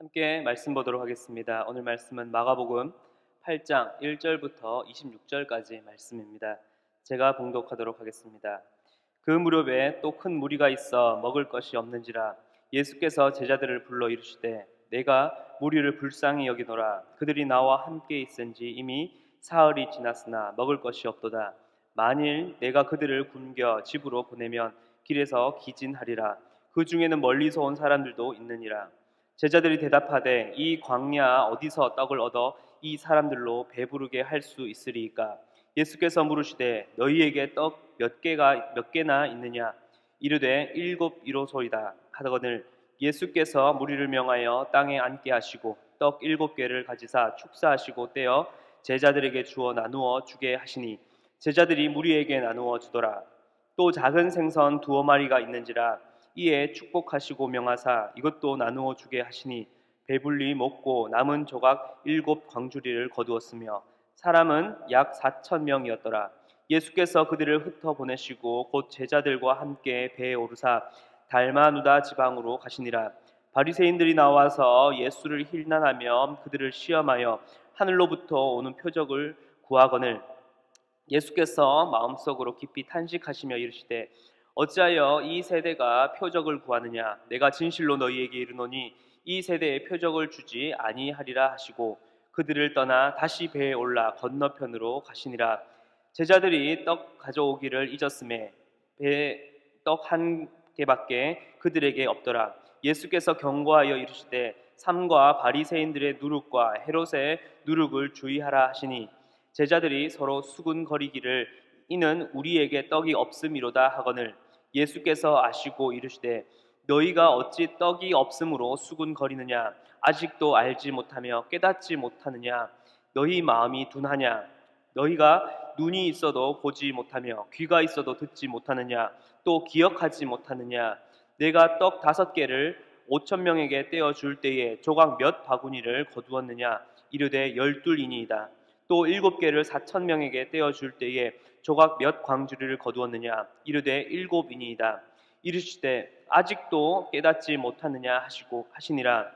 함께 말씀 보도록 하겠습니다. 오늘 말씀은 마가복음 8장 1절부터 26절까지 말씀입니다. 제가 봉독하도록 하겠습니다. 그 무렵에 또 큰 무리가 있어 먹을 것이 없는지라 예수께서 제자들을 불러 이르시되 내가 무리를 불쌍히 여기노라. 그들이 나와 함께 있은지 이미 사흘이 지났으나 먹을 것이 없도다. 만일 내가 그들을 굶겨 집으로 보내면 길에서 기진하리라. 그 중에는 멀리서 온 사람들도 있느니라. 제자들이 대답하되 이 광야 어디서 떡을 얻어 이 사람들로 배부르게 할 수 있으리이까? 예수께서 물으시되 너희에게 떡 몇 개나 있느냐? 이르되 일곱 이로소이다 하거늘 예수께서 무리를 명하여 땅에 앉게 하시고 떡 일곱 개를 가지사 축사하시고 떼어 제자들에게 주어 나누어 주게 하시니 제자들이 무리에게 나누어 주더라. 또 작은 생선 두어 마리가 있는지라 이에 축복하시고 명하사 이것도 나누어 주게 하시니 배불리 먹고 남은 조각 일곱 광주리를 거두었으며 사람은 약 4천 명이었더라. 예수께서 그들을 흩어 보내시고 곧 제자들과 함께 배에 오르사 달마누다 지방으로 가시니라. 바리새인들이 나와서 예수를 힐난하며 그들을 시험하여 하늘로부터 오는 표적을 구하거늘 예수께서 마음속으로 깊이 탄식하시며 이르시되 어찌하여 이 세대가 표적을 구하느냐? 내가 진실로 너희에게 이르노니 이 세대에 표적을 주지 아니하리라 하시고 그들을 떠나 다시 배에 올라 건너편으로 가시니라. 제자들이 떡 가져오기를 잊었음에 배에 떡 한 개밖에 그들에게 없더라. 예수께서 경고하여 이르시되 삼가 바리새인들의 누룩과 헤롯의 누룩을 주의하라 하시니 제자들이 서로 수군거리기를 이는 우리에게 떡이 없음이로다 하거늘 예수께서 아시고 이르시되 너희가 어찌 떡이 없음으로 수군거리느냐? 아직도 알지 못하며 깨닫지 못하느냐? 너희 마음이 둔하냐? 너희가 눈이 있어도 보지 못하며 귀가 있어도 듣지 못하느냐? 또 기억하지 못하느냐? 내가 떡 5개를 5천 명에게 떼어 줄 때에 조각 몇 바구니를 거두었느냐? 이르되 12이니이다. 또 7개를 4천 명에게 떼어 줄 때에 조각 몇 광주리를 거두었느냐? 이르되 7이니이다. 이르시되 아직도 깨닫지 못하느냐 하시니라.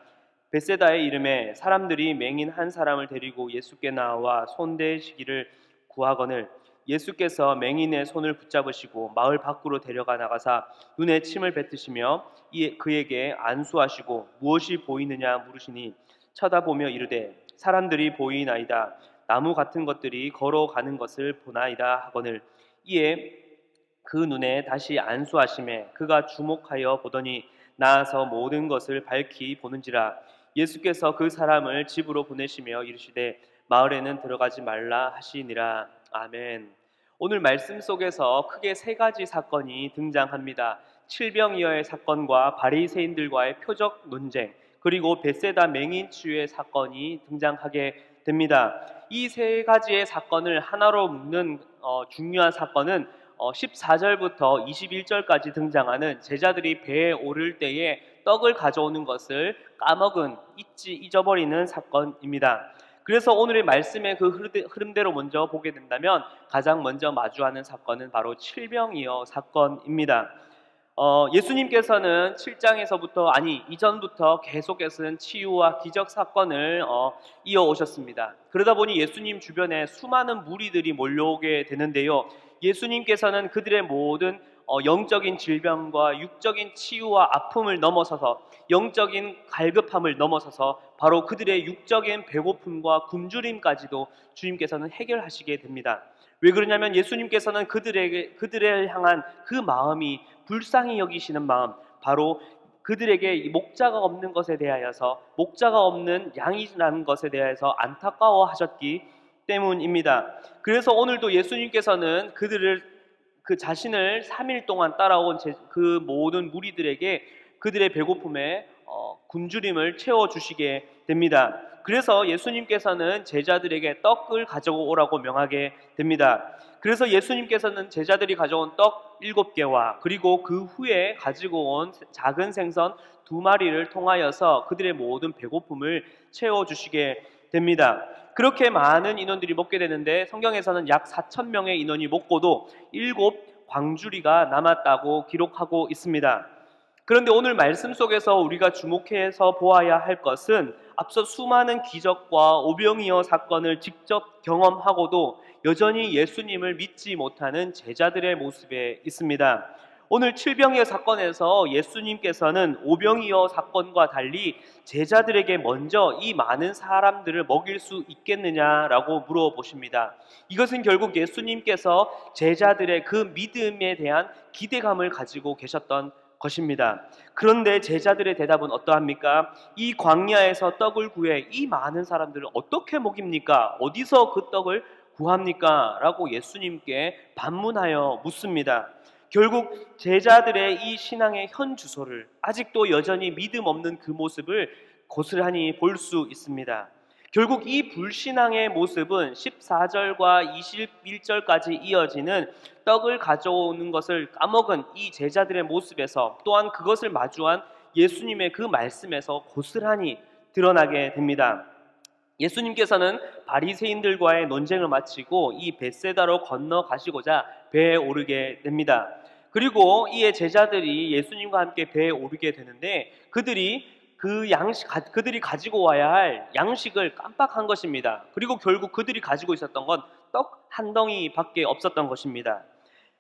벳세다의 이름에 사람들이 맹인 한 사람을 데리고 예수께 나와 손대시기를 구하거늘 예수께서 맹인의 손을 붙잡으시고 마을 밖으로 데려가 나가사 눈에 침을 뱉으시며 그에게 안수하시고 무엇이 보이느냐 물으시니 쳐다보며 이르되 사람들이 보이나이다. 나무 같은 것들이 걸어가는 것을 보나이다 하거늘 이에 그 눈에 다시 안수하심에 그가 주목하여 보더니 나아서 모든 것을 밝히 보는지라. 예수께서 그 사람을 집으로 보내시며 이르시되 마을에는 들어가지 말라 하시니라. 아멘. 오늘 말씀 속에서 크게 3가지 사건이 등장합니다. 칠병이어의 사건과 바리새인들과의 표적 논쟁, 그리고 벳세다 맹인 치유의 사건이 등장하게 됩니다. 이 3가지의 사건을 하나로 묶는 중요한 사건은 14절부터 21절까지 등장하는 제자들이 배에 오를 때에 떡을 가져오는 것을 잊어버리는 사건입니다. 그래서 오늘의 말씀의 그 흐름대로 먼저 보게 된다면 가장 먼저 마주하는 사건은 바로 칠병이어 사건입니다. 예수님께서는 7장에서부터 이전부터 계속해서 치유와 기적 사건을 이어오셨습니다. 그러다 보니 예수님 주변에 수많은 무리들이 몰려오게 되는데요. 예수님께서는 그들의 모든 영적인 질병과 육적인 치유와 아픔을 넘어서서 영적인 갈급함을 넘어서서 바로 그들의 육적인 배고픔과 굶주림까지도 주님께서는 해결하시게 됩니다. 왜 그러냐면 예수님께서는 그들을 향한 그 마음이 불쌍히 여기시는 마음, 바로 그들에게 목자가 없는 것에 대하여서 목자가 없는 양이라는 것에 대해서 안타까워하셨기 때문입니다. 그래서 오늘도 예수님께서는 그 자신을 3일 동안 따라온 그 모든 무리들에게 그들의 배고픔에 굶주림을 채워주시게 됩니다. 그래서 예수님께서는 제자들에게 떡을 가져오라고 명하게 됩니다. 그래서 예수님께서는 제자들이 가져온 떡 7개와 그리고 그 후에 가지고 온 작은 생선 2마리를 통하여서 그들의 모든 배고픔을 채워주시게 됩니다. 그렇게 많은 인원들이 먹게 되는데 성경에서는 약 4천 명의 인원이 먹고도 7 광주리가 남았다고 기록하고 있습니다. 그런데 오늘 말씀 속에서 우리가 주목해서 보아야 할 것은 앞서 수많은 기적과 오병이어 사건을 직접 경험하고도 여전히 예수님을 믿지 못하는 제자들의 모습에 있습니다. 오늘 칠병이어 사건에서 예수님께서는 오병이어 사건과 달리 제자들에게 먼저 이 많은 사람들을 먹일 수 있겠느냐라고 물어보십니다. 이것은 결국 예수님께서 제자들의 그 믿음에 대한 기대감을 가지고 계셨던 것입니다. 그런데 제자들의 대답은 어떠합니까? 이 광야에서 떡을 구해 이 많은 사람들을 어떻게 먹입니까? 어디서 그 떡을 구합니까? 라고 예수님께 반문하여 묻습니다. 결국 제자들의 이 신앙의 현 주소를 아직도 여전히 믿음 없는 그 모습을 고스란히 볼 수 있습니다. 결국 이 불신앙의 모습은 14절과 21절까지 이어지는 떡을 가져오는 것을 까먹은 이 제자들의 모습에서, 또한 그것을 마주한 예수님의 그 말씀에서 고스란히 드러나게 됩니다. 예수님께서는 바리새인들과의 논쟁을 마치고 이 벳세다로 건너가시고자 배에 오르게 됩니다. 그리고 이에 제자들이 예수님과 함께 배에 오르게 되는데 그들이 가지고 와야 할 양식을 깜빡한 것입니다. 그리고 결국 그들이 가지고 있었던 건 떡 한 덩이밖에 없었던 것입니다.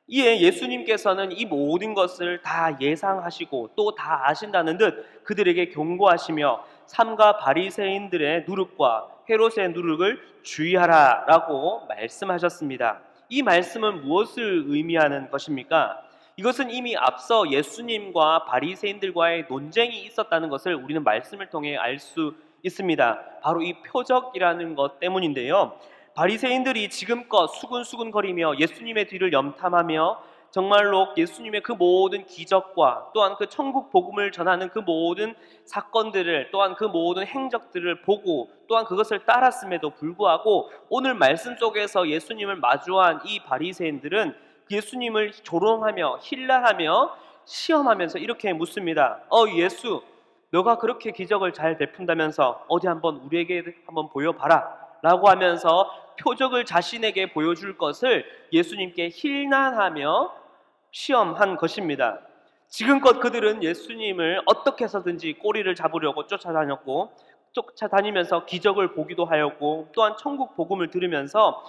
이에 예수님께서는 이 모든 것을 다 예상하시고 또 다 아신다는 듯 그들에게 경고하시며 삼가 바리새인들의 누룩과 헤롯의 누룩을 주의하라라고 말씀하셨습니다. 이 말씀은 무엇을 의미하는 것입니까? 이것은 이미 앞서 예수님과 바리새인들과의 논쟁이 있었다는 것을 우리는 말씀을 통해 알 수 있습니다. 바로 이 표적이라는 것 때문인데요. 바리새인들이 지금껏 수근수근거리며 예수님의 뒤를 염탐하며 정말로 예수님의 그 모든 기적과 또한 그 천국 복음을 전하는 그 모든 사건들을, 또한 그 모든 행적들을 보고 또한 그것을 따랐음에도 불구하고 오늘 말씀 속에서 예수님을 마주한 이 바리새인들은 예수님을 조롱하며 힐난하며 시험하면서 이렇게 묻습니다. 예수, 너가 그렇게 기적을 잘 베푼다면서 어디 한번 우리에게 한번 보여봐라 라고 하면서 표적을 자신에게 보여줄 것을 예수님께 힐난하며 시험한 것입니다. 지금껏 그들은 예수님을 어떻게 해서든지 꼬리를 잡으려고 쫓아다니면서 기적을 보기도 하였고, 또한 천국 복음을 들으면서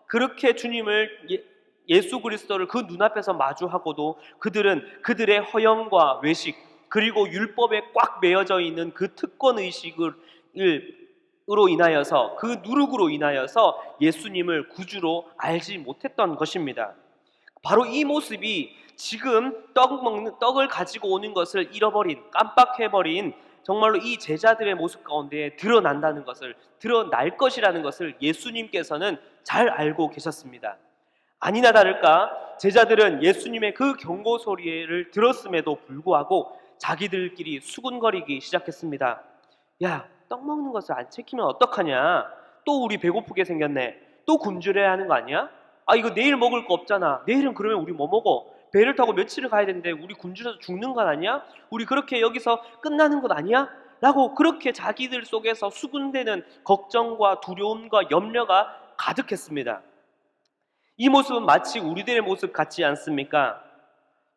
그렇게 주님을 예수 그리스도를 그 눈앞에서 마주하고도 그들은 그들의 허영과 외식, 그리고 율법에 꽉 매여져 있는 그 특권 의식으로 인하여서, 그 누룩으로 인하여서 예수님을 구주로 알지 못했던 것입니다. 바로 이 모습이 지금 떡을 가지고 오는 것을 잃어버린, 깜빡해버린 정말로 이 제자들의 모습 가운데 드러날 것이라는 것을 예수님께서는 잘 알고 계셨습니다. 아니나 다를까 제자들은 예수님의 그 경고 소리를 들었음에도 불구하고 자기들끼리 수군거리기 시작했습니다. 야, 떡 먹는 것을 안 지키면 어떡하냐? 또 우리 배고프게 생겼네. 또 굶주려야 하는 거 아니야? 이거 내일 먹을 거 없잖아. 내일은 그러면 우리 뭐 먹어? 배를 타고 며칠을 가야 되는데 우리 굶주려서 죽는 건 아니야? 우리 그렇게 여기서 끝나는 것 아니야? 라고 그렇게 자기들 속에서 수군대는 걱정과 두려움과 염려가 가득했습니다. 이 모습은 마치 우리들의 모습 같지 않습니까?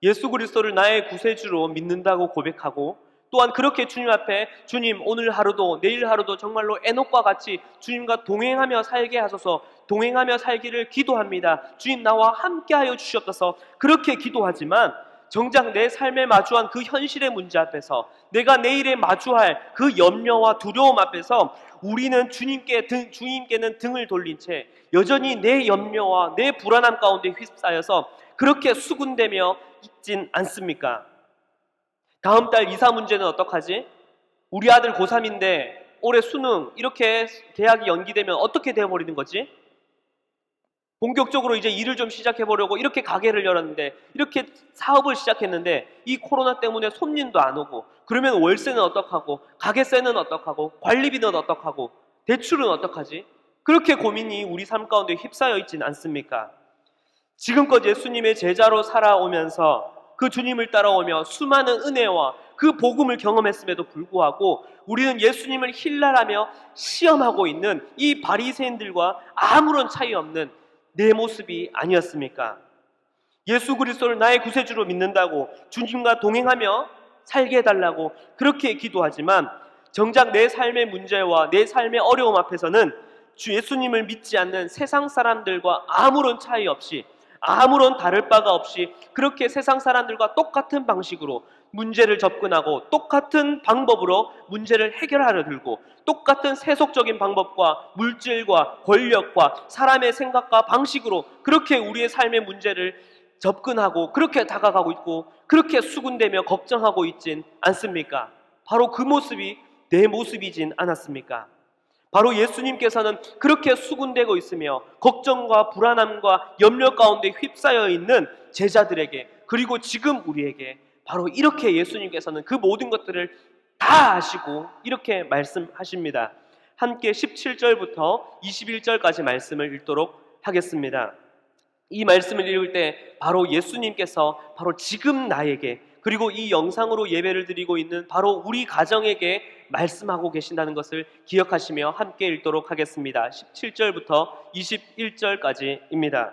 예수 그리스도를 나의 구세주로 믿는다고 고백하고, 또한 그렇게 주님 앞에 주님 오늘 하루도 내일 하루도 정말로 에녹과 같이 주님과 동행하며 살게 하소서, 동행하며 살기를 기도합니다. 주님 나와 함께하여 주시옵소서. 그렇게 기도하지만 정작 내 삶에 마주한 그 현실의 문제 앞에서, 내가 내일에 마주할 그 염려와 두려움 앞에서 우리는 주님께는 등을 돌린 채 여전히 내 염려와 내 불안함 가운데 휩싸여서 그렇게 수군대며 있진 않습니까? 다음 달 이사 문제는 어떡하지? 우리 아들 고3인데 올해 수능 이렇게 계약이 연기되면 어떻게 되어버리는 거지? 본격적으로 이제 일을 좀 시작해보려고 이렇게 가게를 열었는데, 이렇게 사업을 시작했는데 이 코로나 때문에 손님도 안 오고, 그러면 월세는 어떡하고, 가게세는 어떡하고, 관리비는 어떡하고, 대출은 어떡하지? 그렇게 고민이 우리 삶 가운데 휩싸여 있지는 않습니까? 지금껏 예수님의 제자로 살아오면서 그 주님을 따라오며 수많은 은혜와 그 복음을 경험했음에도 불구하고 우리는 예수님을 힐랄하며 시험하고 있는 이 바리새인들과 아무런 차이 없는 내 모습이 아니었습니까? 예수 그리스도를 나의 구세주로 믿는다고 주님과 동행하며 살게 해달라고 그렇게 기도하지만 정작 내 삶의 문제와 내 삶의 어려움 앞에서는 주 예수님을 믿지 않는 세상 사람들과 아무런 차이 없이, 아무런 다를 바가 없이 그렇게 세상 사람들과 똑같은 방식으로 문제를 접근하고 똑같은 방법으로 문제를 해결하려 들고 똑같은 세속적인 방법과 물질과 권력과 사람의 생각과 방식으로 그렇게 우리의 삶의 문제를 접근하고 그렇게 다가가고 있고 그렇게 수군대며 걱정하고 있진 않습니까? 바로 그 모습이 내 모습이진 않았습니까? 바로 예수님께서는 그렇게 수군대고 있으며 걱정과 불안함과 염려 가운데 휩싸여 있는 제자들에게, 그리고 지금 우리에게 바로 이렇게 예수님께서는 그 모든 것들을 다 아시고 이렇게 말씀하십니다. 함께 17절부터 21절까지 말씀을 읽도록 하겠습니다. 이 말씀을 읽을 때 바로 예수님께서 바로 지금 나에게, 그리고 이 영상으로 예배를 드리고 있는 바로 우리 가정에게 말씀하고 계신다는 것을 기억하시며 함께 읽도록 하겠습니다. 17절부터 21절까지입니다.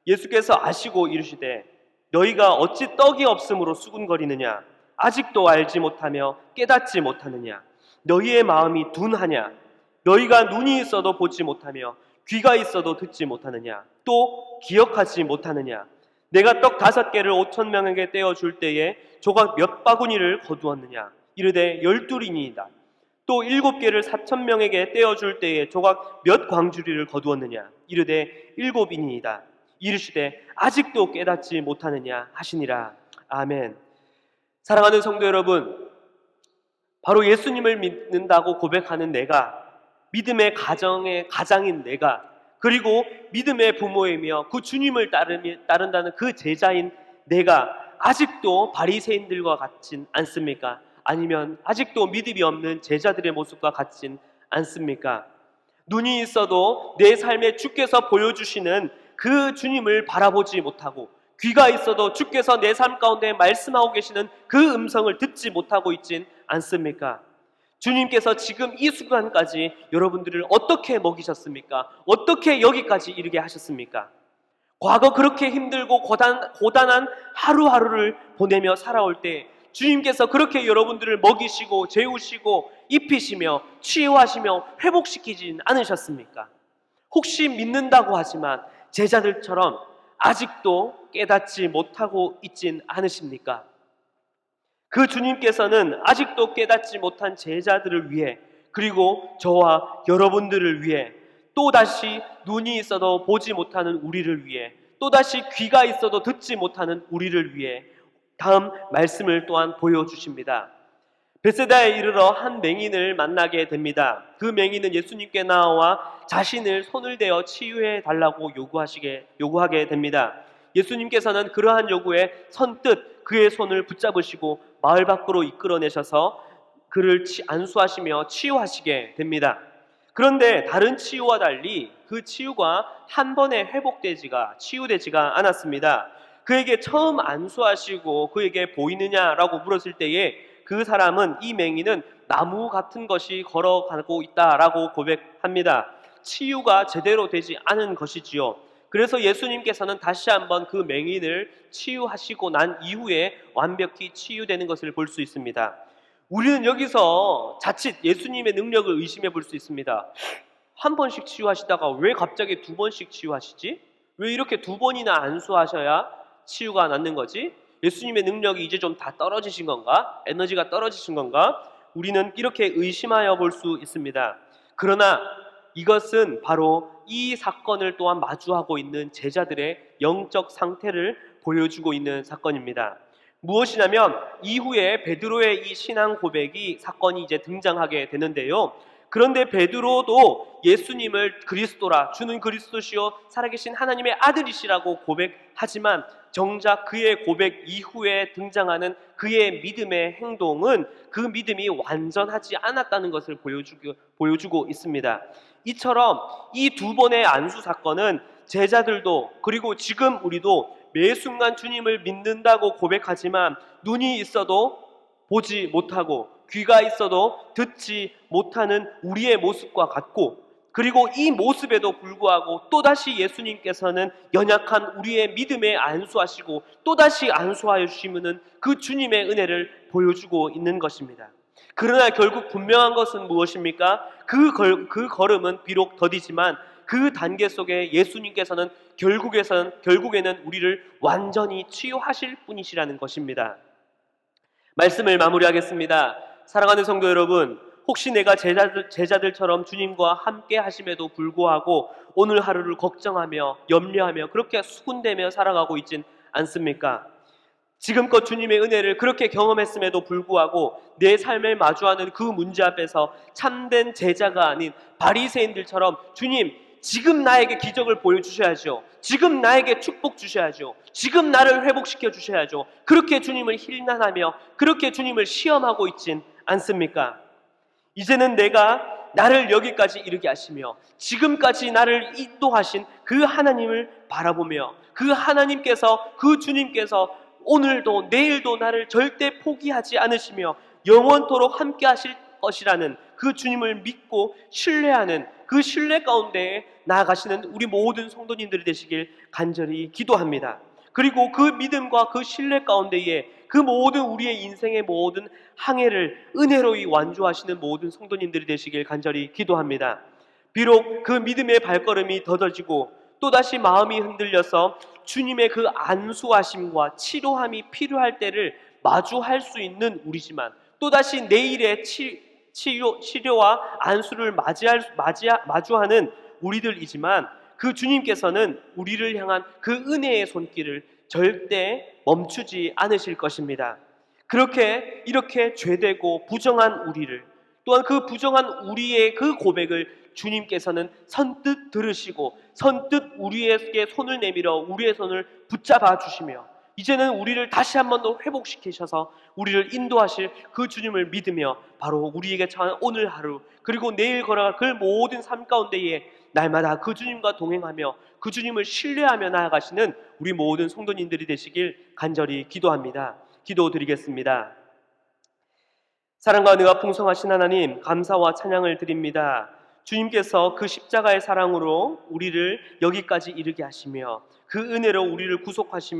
예수께서 아시고 이르시되 너희가 어찌 떡이 없음으로 수군거리느냐? 아직도 알지 못하며 깨닫지 못하느냐? 너희의 마음이 둔하냐? 너희가 눈이 있어도 보지 못하며 귀가 있어도 듣지 못하느냐? 또 기억하지 못하느냐? 내가 떡 5개를 5,000명에게 떼어줄 때에 조각 몇 바구니를 거두었느냐? 이르되 12이니이다. 또 7개를 4,000명에게 떼어줄 때에 조각 몇 광주리를 거두었느냐? 이르되 7이니이다. 이르시되 아직도 깨닫지 못하느냐 하시니라. 아멘. 사랑하는 성도 여러분, 바로 예수님을 믿는다고 고백하는 내가, 믿음의 가정의 가장인 내가, 그리고 믿음의 부모이며 그 주님을 따른다는 그 제자인 내가 아직도 바리새인들과 같진 않습니까? 아니면 아직도 믿음이 없는 제자들의 모습과 같진 않습니까? 눈이 있어도 내 삶에 주께서 보여주시는 그 주님을 바라보지 못하고, 귀가 있어도 주께서 내 삶 가운데 말씀하고 계시는 그 음성을 듣지 못하고 있진 않습니까? 주님께서 지금 이 순간까지 여러분들을 어떻게 먹이셨습니까? 어떻게 여기까지 이르게 하셨습니까? 과거 그렇게 힘들고 고단한 하루하루를 보내며 살아올 때 주님께서 그렇게 여러분들을 먹이시고 재우시고 입히시며 치유하시며 회복시키진 않으셨습니까? 혹시 믿는다고 하지만 제자들처럼 아직도 깨닫지 못하고 있진 않으십니까? 그 주님께서는 아직도 깨닫지 못한 제자들을 위해, 그리고 저와 여러분들을 위해, 또다시 눈이 있어도 보지 못하는 우리를 위해, 또다시 귀가 있어도 듣지 못하는 우리를 위해 다음 말씀을 또한 보여주십니다. 베세다에 이르러 한 맹인을 만나게 됩니다. 그 맹인은 예수님께 나와 자신을 손을 대어 치유해 달라고 요구하게 됩니다. 예수님께서는 그러한 요구에 선뜻 그의 손을 붙잡으시고 마을 밖으로 이끌어내셔서 그를 안수하시며 치유하시게 됩니다. 그런데 다른 치유와 달리 그 치유가 한 번에 치유되지가 않았습니다. 그에게 처음 안수하시고 그에게 보이느냐라고 물었을 때에 그 사람은, 이 맹인은 나무 같은 것이 걸어가고 있다라고 고백합니다. 치유가 제대로 되지 않은 것이지요. 그래서 예수님께서는 다시 한번 그 맹인을 치유하시고 난 이후에 완벽히 치유되는 것을 볼 수 있습니다. 우리는 여기서 자칫 예수님의 능력을 의심해 볼 수 있습니다. 한 번씩 치유하시다가 왜 갑자기 2번씩 치유하시지? 왜 이렇게 2번이나 안수하셔야 치유가 낫는 거지? 예수님의 능력이 이제 좀 다 떨어지신 건가? 에너지가 떨어지신 건가? 우리는 이렇게 의심하여 볼 수 있습니다. 그러나 이것은 바로 이 사건을 또한 마주하고 있는 제자들의 영적 상태를 보여주고 있는 사건입니다. 무엇이냐면 이후에 베드로의 이 신앙 고백이 사건이 이제 등장하게 되는데요. 그런데 베드로도 예수님을 그리스도라, 주는 그리스도시요 살아계신 하나님의 아들이시라고 고백하지만 정작 그의 고백 이후에 등장하는 그의 믿음의 행동은 그 믿음이 완전하지 않았다는 것을 보여주고 있습니다. 이처럼 이 2번의 안수 사건은 제자들도, 그리고 지금 우리도 매 순간 주님을 믿는다고 고백하지만 눈이 있어도 보지 못하고 귀가 있어도 듣지 못하는 우리의 모습과 같고, 그리고 이 모습에도 불구하고 또다시 예수님께서는 연약한 우리의 믿음에 안수하시고 또다시 안수하여 주시는 그 주님의 은혜를 보여주고 있는 것입니다. 그러나 결국 분명한 것은 무엇입니까? 그 걸음은 비록 더디지만 그 단계 속에 예수님께서는 결국에는 우리를 완전히 치유하실 분이시라는 것입니다. 말씀을 마무리하겠습니다. 사랑하는 성도 여러분, 혹시 내가 제자들처럼 주님과 함께 하심에도 불구하고 오늘 하루를 걱정하며 염려하며 그렇게 수군대며 살아가고 있진 않습니까? 지금껏 주님의 은혜를 그렇게 경험했음에도 불구하고 내 삶에 마주하는 그 문제 앞에서 참된 제자가 아닌 바리새인들처럼 주님, 지금 나에게 기적을 보여주셔야죠. 지금 나에게 축복 주셔야죠. 지금 나를 회복시켜 주셔야죠. 그렇게 주님을 힐난하며 그렇게 주님을 시험하고 있진 않습니까? 이제는 내가 나를 여기까지 이르게 하시며 지금까지 나를 인도하신 그 하나님을 바라보며 그 하나님께서, 그 주님께서 오늘도 내일도 나를 절대 포기하지 않으시며 영원토록 함께 하실 것이라는 그 주님을 믿고 신뢰하는 그 신뢰 가운데에 나아가시는 우리 모든 성도님들이 되시길 간절히 기도합니다. 그리고 그 믿음과 그 신뢰 가운데에 그 모든 우리의 인생의 모든 항해를 은혜로이 완주하시는 모든 성도님들이 되시길 간절히 기도합니다. 비록 그 믿음의 발걸음이 더뎌지고 또다시 마음이 흔들려서 주님의 그 안수하심과 치료함이 필요할 때를 마주할 수 있는 우리지만 또다시 내일의 치료와 안수를 마주하는 우리들이지만 그 주님께서는 우리를 향한 그 은혜의 손길을 절대 멈추지 않으실 것입니다. 이렇게 죄되고 부정한 우리를, 또한 그 부정한 우리의 그 고백을 주님께서는 선뜻 들으시고 선뜻 우리에게 손을 내밀어 우리의 손을 붙잡아 주시며 이제는 우리를 다시 한 번 더 회복시키셔서 우리를 인도하실 그 주님을 믿으며 바로 우리에게 처한 오늘 하루 그리고 내일 걸어갈 그 모든 삶 가운데에 날마다 그 주님과 동행하며 그 주님을 신뢰하며 나아가시는 우리 모든 성도님들이 되시길 간절히 기도합니다. 기도드리겠습니다. 사랑과 은혜가 풍성하신 하나님, 감사와 찬양을 드립니다. 주님께서 그 십자가의 사랑으로 우리를 여기까지 이르게 하시며 그 은혜로 우리를 구속하여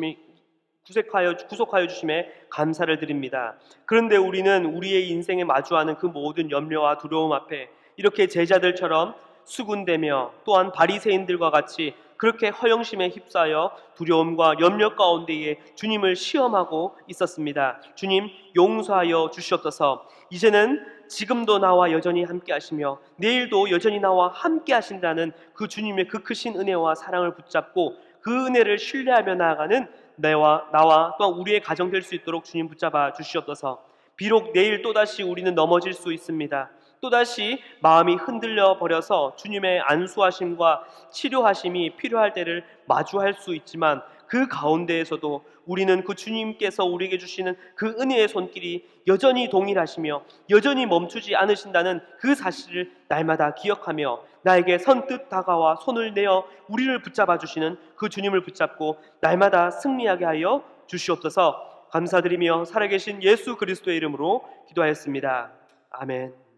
주심에 감사를 드립니다. 그런데 우리는 우리의 인생에 마주하는 그 모든 염려와 두려움 앞에 이렇게 제자들처럼 수군대며 또한 바리새인들과 같이 그렇게 허영심에 휩싸여 두려움과 염려 가운데에 주님을 시험하고 있었습니다. 주님, 용서하여 주시옵소서. 이제는 지금도 나와 여전히 함께 하시며 내일도 여전히 나와 함께 하신다는 그 주님의 그 크신 은혜와 사랑을 붙잡고 그 은혜를 신뢰하며 나아가는 나와 또한 우리의 가정 될 수 있도록 주님 붙잡아 주시옵소서. 비록 내일 또다시 우리는 넘어질 수 있습니다. 또다시 마음이 흔들려 버려서 주님의 안수하심과 치료하심이 필요할 때를 마주할 수 있지만 그 가운데에서도 우리는 그 주님께서 우리에게 주시는 그 은혜의 손길이 여전히 동일하시며 여전히 멈추지 않으신다는 그 사실을 날마다 기억하며 나에게 선뜻 다가와 손을 내어 우리를 붙잡아 주시는 그 주님을 붙잡고 날마다 승리하게 하여 주시옵소서. 감사드리며 살아계신 예수 그리스도의 이름으로 기도하였습니다. 아멘.